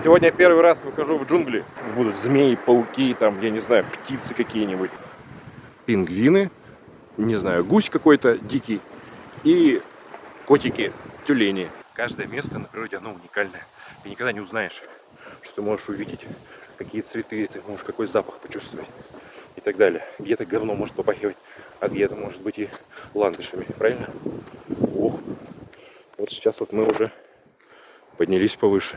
Сегодня первый раз выхожу в джунгли. Будут змеи, пауки, там, я не знаю, птицы какие-нибудь. Пингвины, не знаю, гусь какой-то дикий и котики, тюлени. Каждое место на природе, оно уникальное. Ты никогда не узнаешь, что ты можешь увидеть, какие цветы, ты можешь какой запах почувствовать и так далее. Где-то говно может попахивать, а где-то может быть и ландышами, правильно? Ох, вот сейчас вот мы уже поднялись повыше.